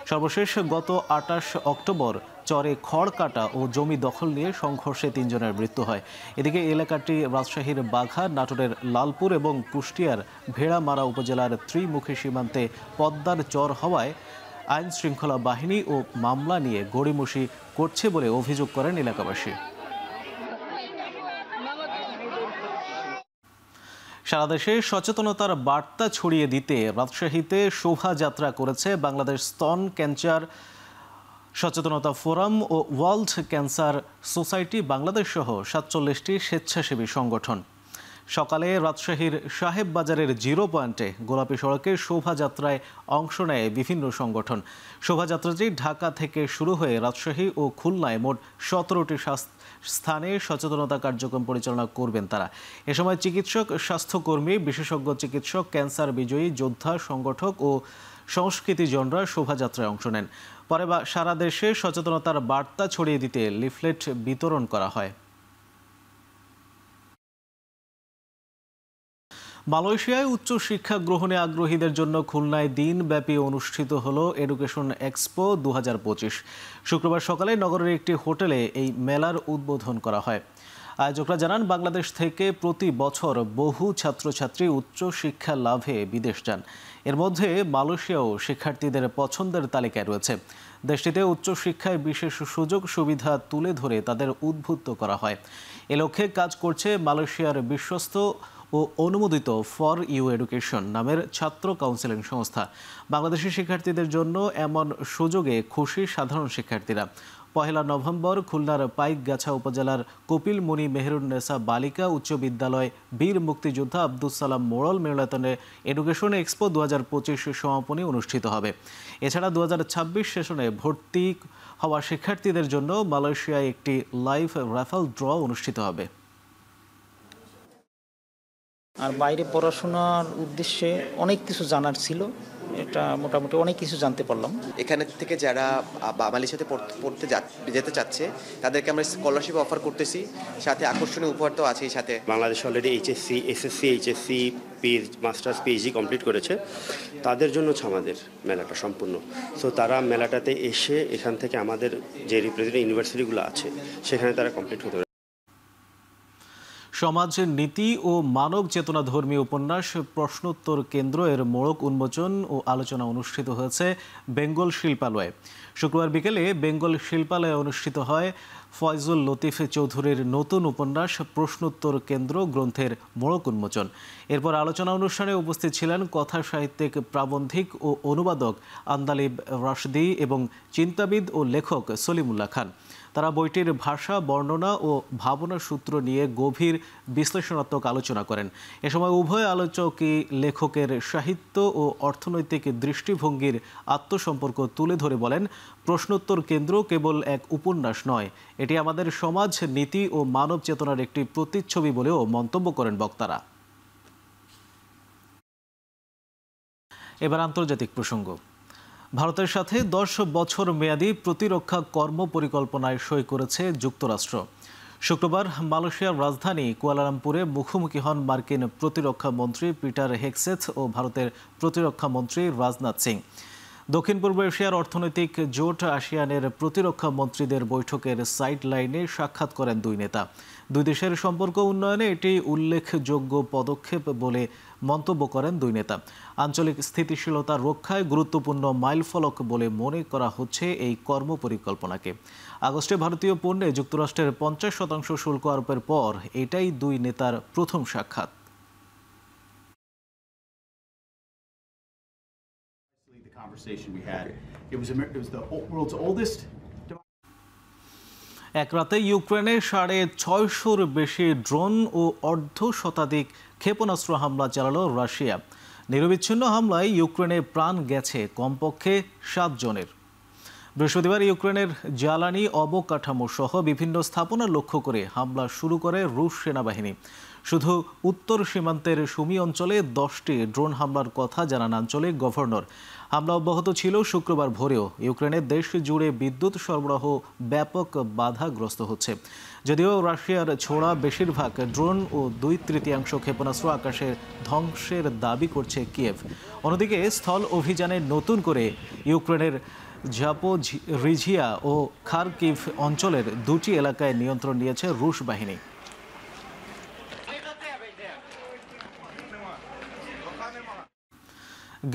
সর্বশেষ গত ২৮ অক্টোবর চরে খড় কাটা ও জমি দখল নিয়ে সংঘর্ষে ৩ জনের মৃত্যু হয়। এদিকে এলাকাটি রাজশাহীর বাঘা, নাটোরের লালপুর এবং কুষ্টিয়ার ভেড়ামারা উপজেলার ত্রিমুখী সীমান্তে পদ্মার চর হওয়ায় আইন শৃঙ্খলা বাহিনী ও মামলা নিয়ে গড়িমসি করছে বলে অভিযোগ করেন এলাকাবাসী। সারা দেশে সচেতনতার বার্তা ছড়িয়ে দিতে রাজশাহীতে শোভাযাত্রা করেছে বাংলাদেশ স্তন ক্যান্সার সচেতনতা ফোরাম ও ওয়ার্ল্ড ক্যান্সার সোসাইটি বাংলাদেশ সহ ৪৭টি স্বেচ্ছাসেবী সংগঠন। সকালে রাজশাহীর সাহেব বাজারের জিরো পয়েন্টে গোলাপী সড়কে শোভাযাত্রায় অংশ নেয় বিভিন্ন সংগঠন। শোভাযাত্রাটি ঢাকা থেকে শুরু হয়ে রাজশাহী ও খুলনায় মোট ১৭টি স্থানে সচেতনতা কার্যক্রম পরিচালনা করবেন তারা। এ সময় চিকিৎসক, স্বাস্থ্যকর্মী, বিশেষজ্ঞ চিকিৎসক, ক্যান্সার বিজয়ী যোদ্ধা, সংগঠক ও সংস্কৃতিজনরা শোভাযাত্রায় অংশ নেন। পরে সারা দেশে সচেতনতার বার্তা ছড়িয়ে দিতে লিফলেট বিতরণ করা হয়। মালয়েশিয়ায় উচ্চ শিক্ষা গ্রহণে আগ্রহীদের জন্য খুলনায় দিনব্যাপী অনুষ্ঠিত হলো এডুকেশন এক্সপো ২০২৫। শুক্রবার সকালে নগরের একটি হোটেলে এই মেলার উদ্বোধন করা হয়। আয়োজকরা জানান, বাংলাদেশ থেকে প্রতি বছর বহু ছাত্রছাত্রী উচ্চ শিক্ষা লাভে বিদেশ যান। এর মধ্যে মালয়েশিয়াও শিক্ষার্থীদের পছন্দের তালিকায় রয়েছে। দেশটিতে উচ্চশিক্ষায় বিশেষ সুযোগ সুবিধা তুলে ধরে তাদের উদ্বুদ্ধ করা হয়। এ লক্ষ্যে কাজ করছে মালয়েশিয়ার বিশ্বস্ত ও অনুমোদিত ফর ইউ এডুকেশন নামের ছাত্র কাউন্সেলিং সংস্থা। বাংলাদেশি শিক্ষার্থীদের জন্য এমন সুযোগে খুশি সাধারণ শিক্ষার্থীরা। ১ নভেম্বর খুলনার পাইকগাছা উপজেলার কপিলমুনি মেহেরুন্নেসা বালিকা উচ্চ বিদ্যালয় বীর মুক্তিযোদ্ধা আব্দুস সালাম মোড়ল মিলনায়তনে এডুকেশন এক্সপো ২০২৫ সমাপনী অনুষ্ঠিত হবে। এছাড়া ২০২৬ সেশনে ভর্তি হওয়া শিক্ষার্থীদের জন্য মালয়েশিয়ায় একটি লাইভ রাফেল ড্র অনুষ্ঠিত হবে। আর বাইরে পড়াশোনার উদ্দেশ্যে অনেক কিছু জানার ছিল, এটা মোটামুটি অনেক কিছু জানতে পারলাম। এখানে থেকে যারা মালয়েশিয়াতে পড়তে যেতে চাচ্ছে তাদেরকে আমরা স্কলারশিপ অফার করতেছি, সাথে আকর্ষণীয় উপহার তো আছেই। সাথে Bangladesh already HSC, SSC, HSC, masters, PhD complete করেছে, তাদের জন্য হচ্ছে আমাদের মেলাটা সম্পূর্ণ। সো তারা মেলাটাতে এসে এখান থেকে আমাদের যে রিপ্রেজেন্টেটিভ ইউনিভার্সিটিগুলো আছে সেখানে তারা কমপ্লিট হতে পারে। সমাজ নীতি ও মানব চেতনা ধর্মী উপন্যাস প্রশ্নোত্তর কেন্দ্র এর মোড়ক উন্মোচন ও আলোচনা অনুষ্ঠিত হয়েছে বেঙ্গল শিল্পালয়ে। শুক্রবার বিকেলে বেঙ্গল শিল্পালয়ে অনুষ্ঠিত হয় ফয়জুল লতিফ চৌধুরীর নতুন উপন্যাস প্রশ্নোত্তর কেন্দ্র গ্রন্থের মোড়ক উন্মোচন। এরপর আলোচনা অনুষ্ঠানে উপস্থিত ছিলেন কথা সাহিত্যিক, প্রাবন্ধিক ও অনুবাদক আন্দালিব রাশদি এবং চিন্তাবিদ ও লেখক সলিমুল্লাহ খান। তারা বইটির ভাষা, বর্ণনা ও ভাবনা সূত্র নিয়ে গভীর বিশ্লেষণাত্মক আলোচনা করেন। এ সময় উভয় আলোচকই লেখকের সাহিত্য ও অর্থনৈতিক দৃষ্টিভঙ্গির আত্মসম্পর্ক তুলে ধরে বলেন, প্রশ্নোত্তর কেন্দ্র কেবল এক উপন্যাস নয়, এটি আমাদের সমাজ নীতি ও মানব চেতনার একটি প্রতিচ্ছবি বলেও মন্তব্য করেন বক্তারা। এবার আন্তর্জাতিক প্রসঙ্গ। ভারতের সাথে ১০ বছর মেয়াদী প্রতিরক্ষা কর্ম পরিকল্পনায় সই করেছে যুক্তরাষ্ট্র। শুক্রবার মালয়েশিয়ার রাজধানী কুয়ালালামপুরে মুখোমুখি হন মার্কিন প্রতিরক্ষা মন্ত্রী পিটার হেগসেথ ও ভারতের প্রতিরক্ষা মন্ত্রী রাজনাথ সিং। দক্ষিণ পূর্ব এশিয়ার অর্থনৈতিক জোট আসিয়ানের প্রতিরক্ষা মন্ত্রীদের বৈঠকের সাইড লাইনে সাক্ষাৎ করেন দুই নেতা। দুই দেশের সম্পর্ক উন্নয়নে এটি উল্লেখযোগ্য পদক্ষেপ বলে মন্তব্য করেন দুই নেতা। আঞ্চলিক স্থিতিশীলতা রক্ষায় গুরুত্বপূর্ণ মাইলফলক বলে মনে করা হচ্ছে এই কর্মপরিকল্পনাকে। আগস্টে ভারতীয় পণ্যে যুক্তরাষ্ট্রের ৫০% শুল্ক আরোপের পর এটাই দুই নেতার প্রথম সাক্ষাৎ। এক রাতে ইউক্রেনে ৬৫০র বেশি ড্রোন ও অর্ধশতাধিক ক্ষেপণাস্ত্র হামলা চালালো রাশিয়া। নিরবিচ্ছিন্ন হামলায় ইউক্রেনে প্রাণ গেছে কমপক্ষে ৭ জনের। বৃহস্পতিবার ইউক্রেনের জ্বালানি অবকাঠামো সহ বিভিন্ন স্থাপনা লক্ষ্য করে হামলা শুরু করে রুশ সেনাবাহিনী। শুধু উত্তর সীমান্তের সুমি অঞ্চলে 10টি ড্রোন হামলার কথা জানান আঞ্চলিক গভর্নর। হামলা অব্যাহত ছিল শুক্রবার ভোরেও। ইউক্রেনের দেশ জুড়ে বিদ্যুৎ সরবরাহ ব্যাপক বাধাগ্রস্ত হচ্ছে। যদিও রাশিয়ার ছোড়া বেশিরভাগ ড্রোন ও 2/3 ক্ষেপণাস্ত্র আকাশে ধ্বংসের দাবি করছে কিয়েভ। অন্যদিকে স্থল অভিযানে নতুন করে ইউক্রেনের জাপোরিঝিয়া ও খারকিভ অঞ্চলের 2টি এলাকায় নিয়ন্ত্রণ নিয়েছে রুশ বাহিনী।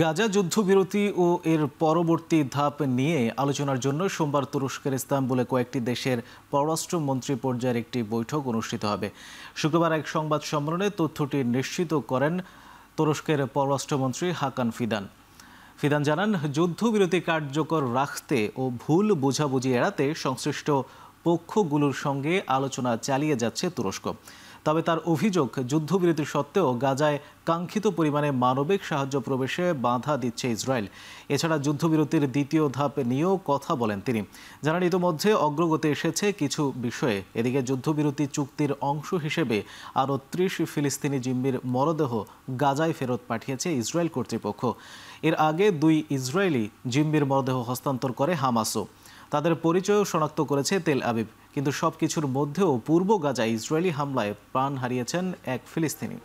গাজা যুদ্ধবিরতি ও এর পরবর্তী ধাপ নিয়ে আলোচনার জন্য সোমবার তুরস্কের ইস্তাম্বুলে কয়েকটি দেশের পররাষ্ট্রমন্ত্রী পর্যায়ের একটি বৈঠক অনুষ্ঠিত হবে। শুক্রবার এক সংবাদ সম্মেলনে তথ্যটি নিশ্চিত করেন তুরস্কের পররাষ্ট্রমন্ত্রী হাকান ফিদান। ফিদান জানান, যুদ্ধবিরতি কার্যকর রাখতে ও ভুল বোঝাবুঝি এড়াতে সংশ্লিষ্ট পক্ষগুলোর সঙ্গে আলোচনা চালিয়ে যাচ্ছে তুরস্ক। তবে তার অভিযোগ, যুদ্ধবিরতি সত্ত্বেও গাজায় কাঙ্ক্ষিত পরিমাণে মানবিক সাহায্য প্রবেশে বাধা দিচ্ছে ইসরায়েল। এছাড়া যুদ্ধবিরতির দ্বিতীয় ধাপ নিয়েও কথা বলেন তিনি। জানান, ইতোমধ্যে অগ্রগতি এসেছে কিছু বিষয়ে। এদিকে যুদ্ধবিরতি চুক্তির অংশ হিসেবে আরও 30 ফিলিস্তিনি জিম্মির মরদেহ গাজায় ফেরত পাঠিয়েছে ইসরায়েল কর্তৃপক্ষ। এর আগে 2 ইসরায়েলি জিম্মির মরদেহ হস্তান্তর করে হামাসও। তাদের পরিচয়ও শনাক্ত করেছে তেল আবিব। কিন্তু সবকিছুর মধ্যেও পূর্ব গাজায় ইসরায়েলি হামলায় প্রাণ হারিয়েছেন এক ফিলিস্তিনি।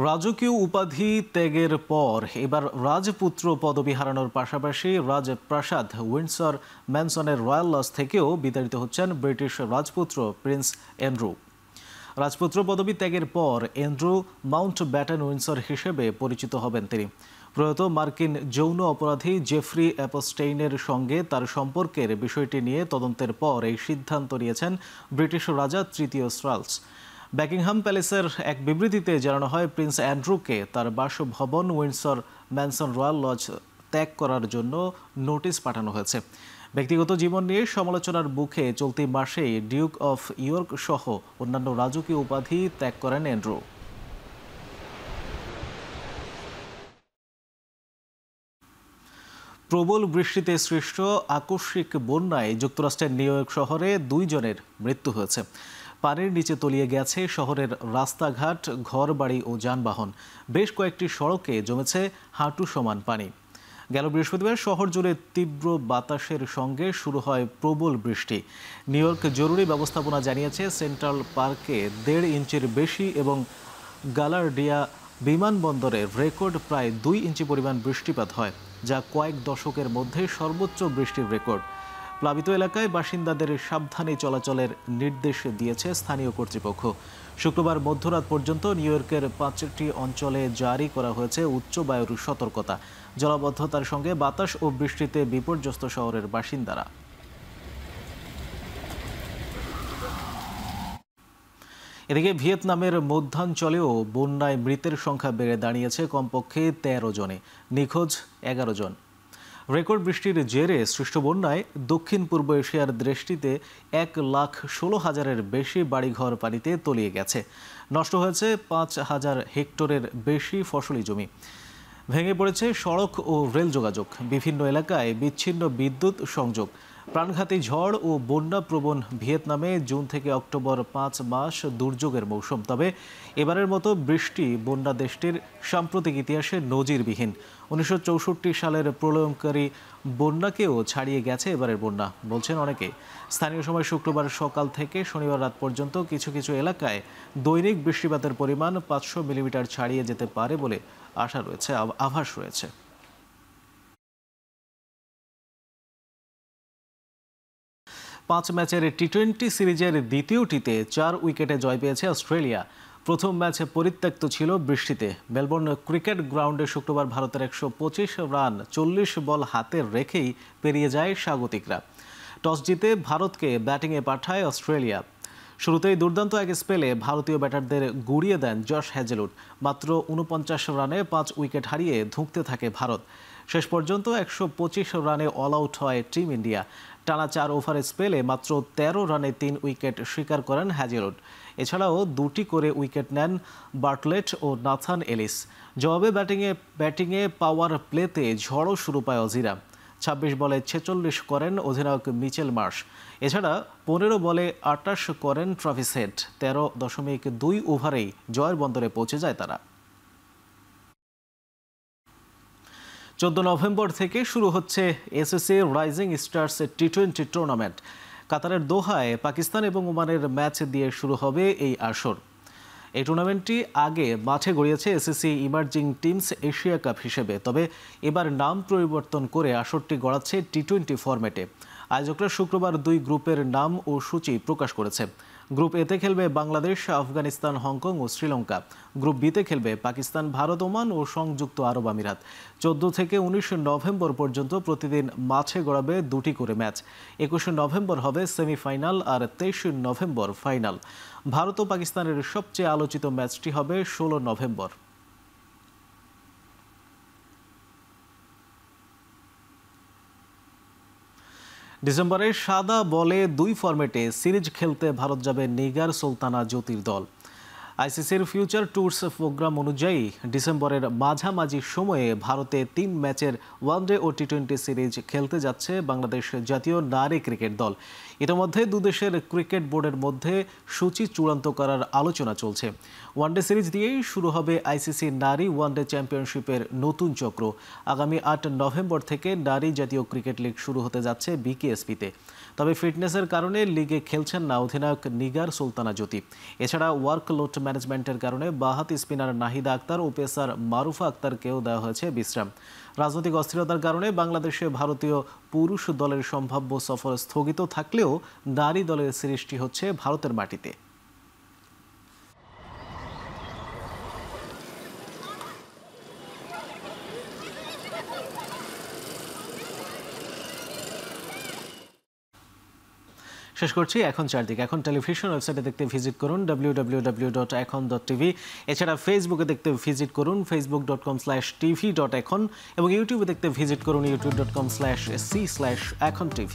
রাজকীয় উপাধি ত্যাগের পর এবার রাজপুত্র পদবি হারানোর পাশাপাশি রাজপ্রাসাদ উইন্ডসর ম্যানসনের রয়্যাল লজ থেকেও বিতাড়িত হচ্ছেন ব্রিটিশ রাজপুত্র প্রিন্স অ্যান্ড্রু। রাজপুত্র পদবি ত্যাগের পর অ্যান্ড্রু মাউন্ট ব্যাটেন উইন্ডসর হিসেবে পরিচিত হবেন তিনি। প্রয়াত মার্কিন যৌন অপরাধী জেফ্রি অ্যাপস্টেইনের সঙ্গে তার সম্পর্কের বিষয়টি নিয়ে তদন্তের পর এই সিদ্ধান্ত নিয়েছেন ব্রিটিশ রাজা তৃতীয় চার্লস। ব্যাকিংহাম প্যালেসের এক বিবৃতিতে জানানো হয়, প্রিন্স অ্যান্ড্রুকে তার বাসভবন উইন্ডসর ম্যানসন রয়্যাল লজ ত্যাগ করার জন্য নোটিশ পাঠানো হয়েছে। ব্যক্তিগত জীবন নিয়ে সমালোচনার মুখে চলতি মাসেই ডিউক অফ ইয়র্ক সহ অন্যান্য রাজকীয় উপাধি ত্যাগ করেন অ্যান্ড্রু। প্রবল বৃষ্টিতে সৃষ্ট আকস্মিক বন্যায় যুক্তরাষ্ট্রের নিউ ইয়র্ক শহরে 2 জনের মৃত্যু হয়েছে। পানির নিচে তলিয়ে গেছে শহরের রাস্তাঘাট, ঘরবাড়ি ও যানবাহন। বেশ কয়েকটি সড়কে জমেছে হাঁটু সমান পানি। গেল বৃহস্পতিবার শহর জুড়ে তীব্র বাতাসের সঙ্গে শুরু হয় প্রবল বৃষ্টি। নিউ ইয়র্ক জরুরি ব্যবস্থাপনা জানিয়েছে, সেন্ট্রাল পার্কে 1.5 ইঞ্চির বেশি এবং গালার্ডিয়া বিমানবন্দরে রেকর্ড প্রায় 2 ইঞ্চি পরিমাণ বৃষ্টিপাত হয়, যা কয়েক দশকের মধ্যে সর্বোচ্চ বৃষ্টির রেকর্ড। প্লাবিত এলাকায় বাসিন্দাদের সাবধানে চলাচলের নির্দেশ দিয়েছে স্থানীয় কর্তৃপক্ষ। শুক্রবার মধ্যরাত পর্যন্ত নিউ ইয়র্কের 5টি অঞ্চলে জারি করা হয়েছে উচ্চ বায়ুর সতর্কতা। জলাবদ্ধতার সঙ্গে বাতাস ও বৃষ্টিতে বিপর্যস্ত শহরের বাসিন্দারা। এদিকে ভিয়েতনামের মধ্যাঞ্চলেও বন্যায় মৃতের সংখ্যা বেড়ে দাঁড়িয়েছে কমপক্ষে 13 জনে, নিখোঁজ 11 জন। রেকর্ড বৃষ্টির জেরে সৃষ্ট বন্যায় দক্ষিণ পূর্ব এশিয়ার দেশটিতে 1,16,000-এর বেশি বাড়িঘর পানিতে তলিয়ে গেছে। নষ্ট হয়েছে 5,000 হেক্টরের বেশি ফসলি জমি। ভেঙে পড়েছে সড়ক ও রেল যোগাযোগ। বিভিন্ন এলাকায় বিচ্ছিন্ন বিদ্যুৎ সংযোগ। প্রাণঘাতী ঝড় ও বন্যাপ্রবণ ভিয়েতনামে জুন থেকে অক্টোবর 5 মাস দুর্যোগের মৌসুম। তবে এবারের মতো বৃষ্টি বন্যা দেশটির সাম্প্রতিক ইতিহাসে নজিরবিহীন। 1964 সালের প্রলয়ঙ্কারী বন্যাকেও ছাড়িয়ে গেছে এবারের বন্যা, বলছেন অনেকে। স্থানীয় সময় শুক্রবার সকাল থেকে শনিবার রাত পর্যন্ত কিছু কিছু এলাকায় দৈনিক বৃষ্টিপাতের পরিমাণ 500 মিলিমিটার ছাড়িয়ে যেতে পারে বলে আভাস রয়েছে। 5 ম্যাচের টি-20 সিরিজের দ্বিতীয়টিতে 4 উইকেটে জয় পেয়েছে অস্ট্রেলিয়া। প্রথম ম্যাচ পরিত্যক্ত ছিল বৃষ্টিতে। মেলবোর্ন ক্রিকেট গ্রাউন্ডে শুক্রবার ভারতের 125 রান 40 বল হাতে রেখেই পেরিয়ে যায় স্বাগতিকরা। টস জিতে ভারতকে ব্যাটিংয়ে পাঠায় অস্ট্রেলিয়া। শুরুতেই দুর্দান্ত এক স্পেলে ভারতীয় ব্যাটারদের গুড়িয়ে দেন জশ হ্যাজেলউড। মাত্র 49 রানে 5 উইকেট হারিয়ে ধুঁকতে থাকে ভারত। শেষ পর্যন্ত 125 রানে অল আউট হয় টিম ইন্ডিয়া। টানা 4 ওভার স্পেলে মাত্র 13 রানে 3 উইকেট শিকার করেন হ্যাজেলউড। এছাড়াও 2টি করে উইকেট নেন বার্টলেট ও নাথান এলিস। জবাবে ব্যাটিংয়ে পাওয়ার প্লেতে ঝড়ো শুরু পায় অজিরা। 26 বলে 46 করেন অধিনায়ক মিচেল মার্শ। এছাড়া 15 বলে 28 করেন ট্রাভিস হেড। 13.2 ওভারেই জয়ের বন্দরে পৌঁছে যায় তারা। 14 নভেম্বর থেকে শুরু হচ্ছে SSC rising stars T20 tournament. কাতারের দোহায় পাকিস্তান এবং ওমানের ম্যাচ দিয়ে শুরু হবে এই আসর। এই টুর্নামেন্টটি আগে মাঠে গড়িয়েছে ACC emerging teams Asia cup হিসেবে, তবে এবার নাম পরিবর্তন করে আসরটি গড়াচ্ছে টি20 ফরম্যাটে। আয়োজকরা শুক্রবার 2 গ্রুপের নাম ও সূচি প্রকাশ করেছে। গ্রুপ এতে খেলবে বাংলাদেশ, আফগানিস্তান, হংকং ও শ্রীলঙ্কা। গ্রুপ বিতে খেলবে পাকিস্তান, ভারত, ওমান ও সংযুক্ত আরব আমিরাত। 14 থেকে 19 নভেম্বর পর্যন্ত প্রতিদিন মাঠে গড়াবে 2টি করে ম্যাচ। 21 নভেম্বর হবে সেমিফাইনাল আর 23 নভেম্বর ফাইনাল। ভারত ও পাকিস্তানের সবচেয়ে আলোচিত ম্যাচটি হবে 16 নভেম্বর। ডিসেম্বরে সাদা বলে 2 ফরম্যাটে সিরিজ খেলতে ভারত যাবে নিগার সুলতানা জ্যোতির দল। আইসিসির ফিউচার ট্যুরস প্রোগ্রাম অনুযায়ী ডিসেম্বরের মাঝামাঝি সময়ে ভারতে 3 ম্যাচের ওয়ানডে ও টি20 সিরিজ খেলতে যাচ্ছে বাংলাদেশ জাতীয় নারী ক্রিকেট দল। ইতিমধ্যে দুদেশের ক্রিকেট বোর্ডের মধ্যে সূচি চূড়ান্ত করার আলোচনা চলছে। ওয়ানডে সিরিজ দিয়েই শুরু হবে আইসিসি নারী ওয়ানডে চ্যাম্পিয়নশিপের নতুন চক্র। আগামী 8 নভেম্বর থেকে নারী জাতীয় ক্রিকেট লিগ শুরু হতে যাচ্ছে বিকেএসপিতে। তবে ফিটনেসের কারণে লিগে খেলছেন না অধিনায়ক নিগার সুলতানা জ্যোতি। এছাড়া ওয়ার্কলোড ম্যানেজমেন্টের কারণে বাঁহাতি স্পিনার নাহিদা আক্তার ও পেসার মারুফা আক্তারকেও দেওয়া হয়েছে বিশ্রাম। রাজনৈতিক অস্থিরতার কারণে বাংলাদেশে ভারতীয় পুরুষ দলের সম্ভাব্য সফর স্থগিত থাকলেও নারী দলের সিরিজটি হচ্ছে ভারতের মাটিতে। শেষ করছি এখন চারদিকে। এখন টেলিভিশন ওয়েবসাইটে দেখতে ভিজিট করুন www.ekhon.tv। এছাড়া ফেসবুকে দেখতে ভিজিট করুন facebook.com/tv.ekhon এবং ইউটিউবে দেখতে ভিজিট করুন youtube.com/c/ekhon tv।